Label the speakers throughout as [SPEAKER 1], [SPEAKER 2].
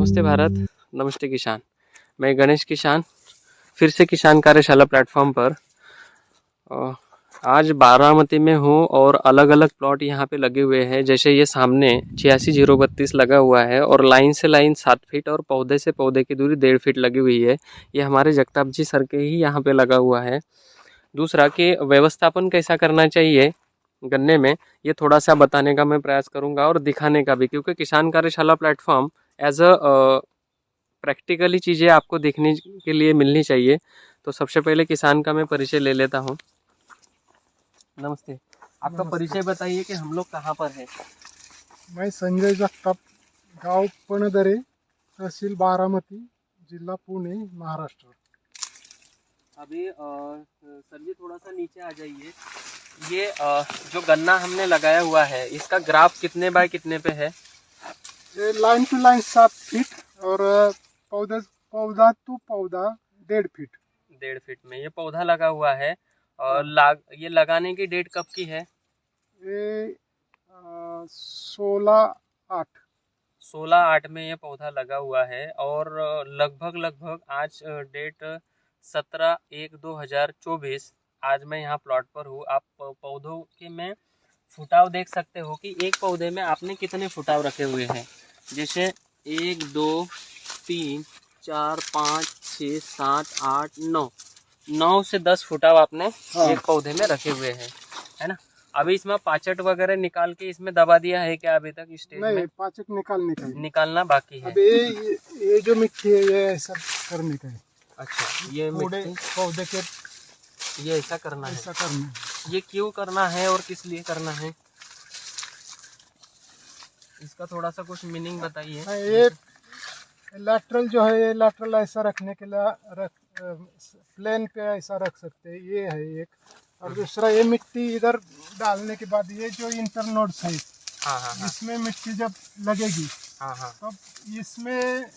[SPEAKER 1] नमस्ते भारत, नमस्ते किसान। मैं गणेश किसान फिर से किसान कार्यशाला प्लेटफॉर्म पर अ, आज बारामती में हूँ और अलग अलग प्लॉट यहाँ पे लगे हुए हैं। जैसे ये सामने 86-032 लगा हुआ है और लाइन से लाइन 7 फीट और पौधे से पौधे की दूरी 1.5 फीट लगी हुई है। ये हमारे जगताप जी सर के ही यहाँ पे लगा हुआ है। दूसरा कि व्यवस्थापन कैसा करना चाहिए गन्ने में, ये थोड़ा सा बताने का मैं प्रयास करूँगा और दिखाने का भी, क्योंकि किसान कार्यशाला प्लेटफॉर्म एज अ प्रैक्टिकली चीज़ें आपको देखने के लिए मिलनी चाहिए। तो सबसे पहले किसान का मैं परिचय ले लेता हूँ। नमस्ते, आपका परिचय बताइए कि हम लोग कहाँ पर हैं।
[SPEAKER 2] मैं संजय जगताप, गांव पणदरे, तहसील बारामती, जिला पुणे, महाराष्ट्र।
[SPEAKER 1] अभी सर जी थोड़ा सा नीचे आ जाइए। ये जो गन्ना हमने लगाया हुआ है इसका ग्राफ कितने बाय कितने पे है?
[SPEAKER 2] ये लाइन टू लाइन 7 फीट और पौधा पौधा टू पौधा 1.5 फीट।
[SPEAKER 1] 1.5 फीट में ये पौधा लगा हुआ है। और ये लगाने की डेट कब की है?
[SPEAKER 2] ये 16/8।
[SPEAKER 1] 16/8 में ये पौधा लगा हुआ है और लगभग आज डेट 17/1/2024। आज मैं यहाँ प्लॉट पर हूँ। आप पौधों के में फुटाव देख सकते हो कि एक पौधे में आपने कितने फुटाव रखे हुए हैं। जैसे 1 2 3 4 5 6 7 8 9 से 10 फुटाव आपने एक पौधे में रखे हुए हैं, है ना। अभी इसमें पाचट वगैरह निकाल के इसमें दबा दिया है क्या अभी तक स्टेज में?
[SPEAKER 2] नहीं, पाचक
[SPEAKER 1] निकालना बाकी है।
[SPEAKER 2] अब ये जो मिट्टी है ये ऐसा करने का है।
[SPEAKER 1] अच्छा, ये मिट्टी
[SPEAKER 2] पौधे के
[SPEAKER 1] ये ऐसा करना
[SPEAKER 2] ऐसा
[SPEAKER 1] है।
[SPEAKER 2] करना है।
[SPEAKER 1] ये क्यों करना है और किस लिए करना है, इसका थोड़ा सा कुछ मीनिंग बताइए।
[SPEAKER 2] ये लैटरल जो है, ये लैटरल ऐसा रखने के लिए प्लेन पे ऐसा रख सकते हैं, ये है एक। और दूसरा ये मिट्टी इधर डालने के बाद ये जो इंटरनोड्स है,
[SPEAKER 1] हाँ।
[SPEAKER 2] इसमें मिट्टी जब लगेगी
[SPEAKER 1] हाँ।
[SPEAKER 2] तब इसमें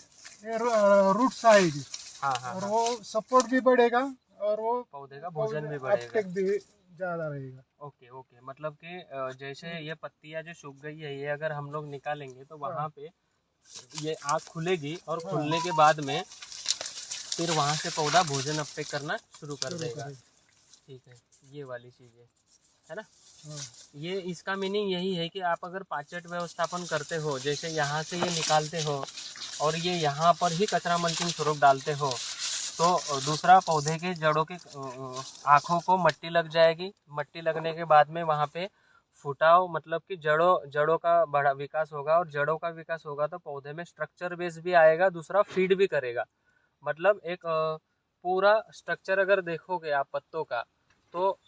[SPEAKER 2] रूट्स आएगी।
[SPEAKER 1] हाँ।
[SPEAKER 2] और वो सपोर्ट भी बढ़ेगा और वो
[SPEAKER 1] पौधे का भोजन भी बढ़ेगा,
[SPEAKER 2] अपटेक भी ज्यादा रहेगा।
[SPEAKER 1] ओके मतलब कि जैसे ये पत्तियां जो सूख गई है ये अगर हम लोग निकालेंगे तो वहाँ पे ये आँख खुलेगी और खुलने के बाद में फिर वहाँ से पौधा भोजन अपटेक करना शुरू कर देगा। ठीक है, ये वाली चीज़ है ना। ये इसका मीनिंग यही है कि आप अगर पाचट व्यवस्थापन करते हो, जैसे यहाँ से ये निकालते हो और ये यहाँ पर ही कचरा मल्चिंग स्वरूप डालते हो, तो दूसरा पौधे के जड़ों के आँखों को मट्टी लग जाएगी। मट्टी लगने के बाद में वहाँ पे फुटाव मतलब कि जड़ों का बड़ा विकास होगा और जड़ों का विकास होगा तो पौधे में स्ट्रक्चर बेस भी आएगा, दूसरा फीड भी करेगा। मतलब एक पूरा स्ट्रक्चर अगर देखोगे आप पत्तों का, तो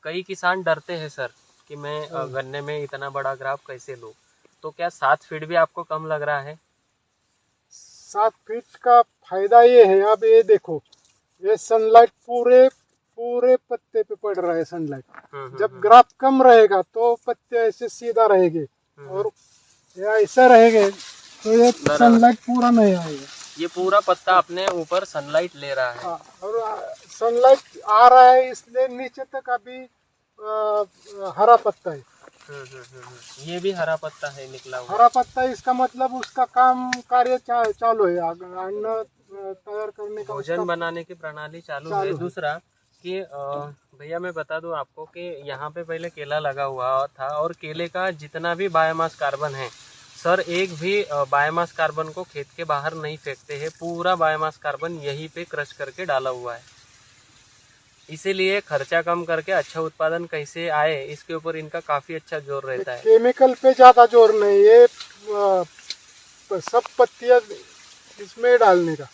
[SPEAKER 1] कई किसान डरते हैं सर कि मैं गन्ने में इतना बड़ा ग्राफ कैसे लूँ। तो क्या 7 फीट भी आपको कम लग रहा है?
[SPEAKER 2] 7 फीट का फायदा ये है, अब ये देखो, ये सनलाइट पूरे पत्ते पे पड़ रहा है सनलाइट। जब ग्राफ कम रहेगा तो पत्ते ऐसे सीधा रहेंगे और ये ऐसा रहेंगे तो ये सनलाइट पूरा नहीं आएगा।
[SPEAKER 1] ये पूरा पत्ता अपने ऊपर सनलाइट ले रहा है।
[SPEAKER 2] और सनलाइट आ रहा है इसलिए नीचे तक अभी हरा पत्ता है।
[SPEAKER 1] ये भी हरा पत्ता है निकला हुआ।
[SPEAKER 2] हरा पत्ता, इसका मतलब उसका काम कार्य चालू है, अन्न तैयार करने का,
[SPEAKER 1] भोजन बनाने की प्रणाली चालू है। दूसरा कि भैया मैं बता दूं आपको कि यहाँ पे पहले केला लगा हुआ था और केले का जितना भी बायोमास कार्बन है सर, एक भी बायोमास कार्बन को खेत के बाहर नहीं फेंकते हैं। पूरा बायोमास कार्बन यहीं पे क्रश करके डाला हुआ है। इसीलिए खर्चा कम करके अच्छा उत्पादन कैसे आए इसके ऊपर इनका काफी अच्छा जोर रहता है।
[SPEAKER 2] केमिकल पे ज्यादा जोर नहीं, ये सब पत्तियां इसमें डालने का।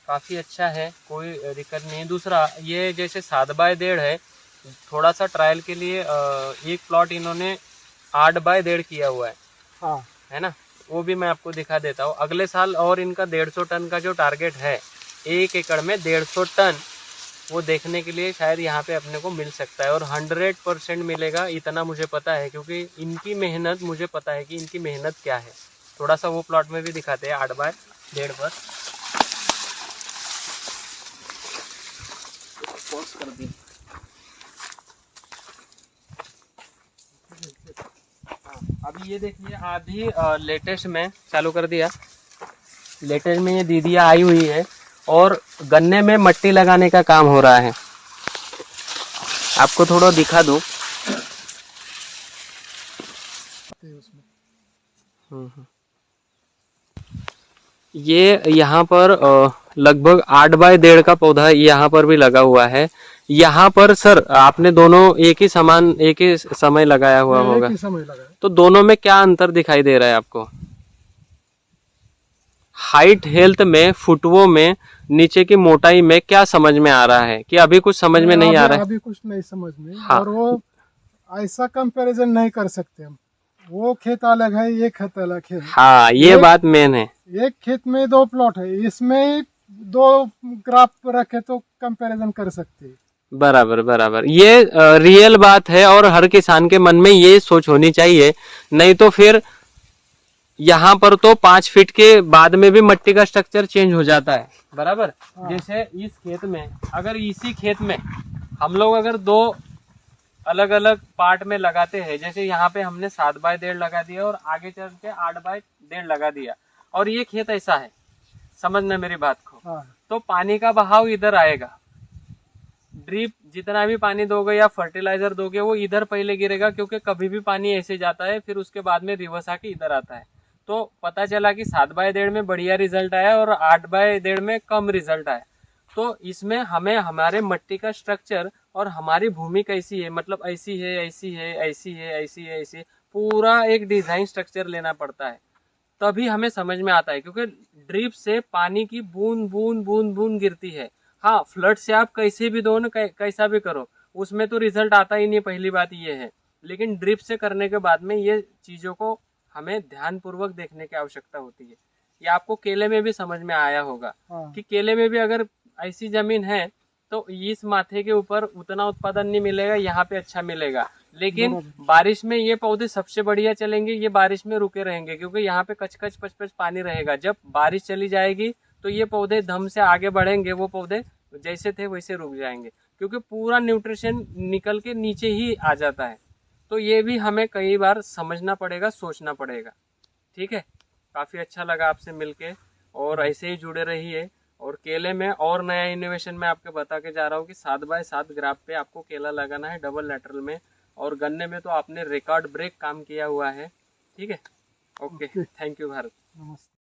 [SPEAKER 1] काफी अच्छा है, कोई दिक्कत नहीं। दूसरा ये जैसे 7/1.5 है, थोड़ा सा ट्रायल के लिए एक प्लॉट इन्होंने 8/1.5 किया हुआ है।
[SPEAKER 2] हाँ,
[SPEAKER 1] है ना, वो भी मैं आपको दिखा देता हूँ। अगले साल और इनका 150 टन का जो टारगेट है, 1 एकड़ में 150 टन, वो देखने के लिए शायद यहाँ पे अपने को मिल सकता है। और 100% मिलेगा इतना मुझे पता है, क्योंकि इनकी मेहनत मुझे पता है कि इनकी मेहनत क्या है। थोड़ा सा वो प्लॉट में भी दिखाते हैं 8/1.5 पर। पॉज कर दी। अभी ये देखिए अभी लेटेस्ट में चालू कर दिया, लेटेस्ट में ये दीदियाँ आई हुई है और गन्ने में मट्टी लगाने का काम हो रहा है। आपको थोड़ा दिखा दूं। ये यहाँ पर लगभग 8 बाय 1.5 का पौधा यहाँ पर भी लगा हुआ है। यहाँ पर सर आपने दोनों एक ही समय लगाया हुआ होगा,
[SPEAKER 2] एक ही समय लगा है।
[SPEAKER 1] तो दोनों में क्या अंतर दिखाई दे रहा है आपको? हाइट हेल्थ में, फुटवो में, नीचे की मोटाई में क्या समझ में आ रहा है कि अभी कुछ समझ में नहीं आ रहा है?
[SPEAKER 2] अभी कुछ नहीं समझ में।
[SPEAKER 1] हाँ।
[SPEAKER 2] और वो ऐसा कंपैरिजन नहीं कर सकते हम, वो खेत अलग है, ये खेत अलग है।
[SPEAKER 1] हाँ, ये बात मेन है।
[SPEAKER 2] एक खेत में 2 प्लॉट है, इसमें 2 ग्राफ रखे तो कंपैरिजन कर सकते हैं।
[SPEAKER 1] बराबर बराबर, ये रियल बात है और हर किसान के मन में ये सोच होनी चाहिए। नहीं तो फिर यहाँ पर तो 5 फीट के बाद में भी मिट्टी का स्ट्रक्चर चेंज हो जाता है। बराबर।
[SPEAKER 2] हाँ।
[SPEAKER 1] जैसे इस खेत में, अगर इसी खेत में हम लोग अगर 2 अलग अलग पार्ट में लगाते हैं, जैसे यहाँ पे हमने 7 बाय 1.5 लगा दिया और आगे चल के 8 बाय 1.5 लगा दिया, और ये खेत ऐसा है, समझना मेरी बात को।
[SPEAKER 2] हाँ।
[SPEAKER 1] तो पानी का बहाव इधर आएगा, ड्रिप जितना भी पानी दोगे या फर्टिलाइजर दोगे वो इधर पहले गिरेगा, क्योंकि कभी भी पानी ऐसे जाता है फिर उसके बाद में रिवर्स आके इधर आता है। तो पता चला कि 7 बाय 1.5 में बढ़िया रिजल्ट आया और 8 बाय 1.5 में कम रिजल्ट आया। तो इसमें हमें हमारे मिट्टी का स्ट्रक्चर और हमारी भूमि कैसी है, मतलब ऐसी है, ऐसी है, ऐसी है, ऐसी है, ऐसी, पूरा एक डिजाइन स्ट्रक्चर लेना पड़ता है, तभी हमें समझ में आता है। क्योंकि ड्रिप से पानी की बूंद बूंद बूंद बूंद गिरती है। हाँ, फ्लड से आप कैसे भी दो ना, कैसा भी करो, उसमें तो रिजल्ट आता ही नहीं, पहली बात ये है। लेकिन ड्रिप से करने के बाद में ये चीजों को हमें ध्यान पूर्वक देखने की आवश्यकता होती है। ये आपको केले में भी समझ में आया होगा।
[SPEAKER 2] हाँ।
[SPEAKER 1] कि केले में भी अगर ऐसी जमीन है तो इस माथे के ऊपर उतना उत्पादन नहीं मिलेगा, यहाँ पे अच्छा मिलेगा। लेकिन बारिश में ये पौधे सबसे बढ़िया चलेंगे, ये बारिश में रुके रहेंगे, क्योंकि यहाँ पे कच-कच पच-पच पानी रहेगा। जब बारिश चली जाएगी तो ये पौधे धम से आगे बढ़ेंगे, वो पौधे जैसे थे वैसे रुक जाएंगे, क्योंकि पूरा न्यूट्रिशन निकल के नीचे ही आ जाता है। तो ये भी हमें कई बार समझना पड़ेगा, सोचना पड़ेगा। ठीक है, काफी अच्छा लगा आपसे मिलके, और ऐसे ही जुड़े रहिए। और केले में और नया इनोवेशन मैं आपको बता के जा रहा हूँ कि 7 बाय 7 ग्राफ पे आपको केला लगाना है, डबल लैटरल में। और गन्ने में तो आपने रिकॉर्ड ब्रेक काम किया हुआ है। ठीक है, ओके, थैंक यू भारत।
[SPEAKER 2] नमस्ते।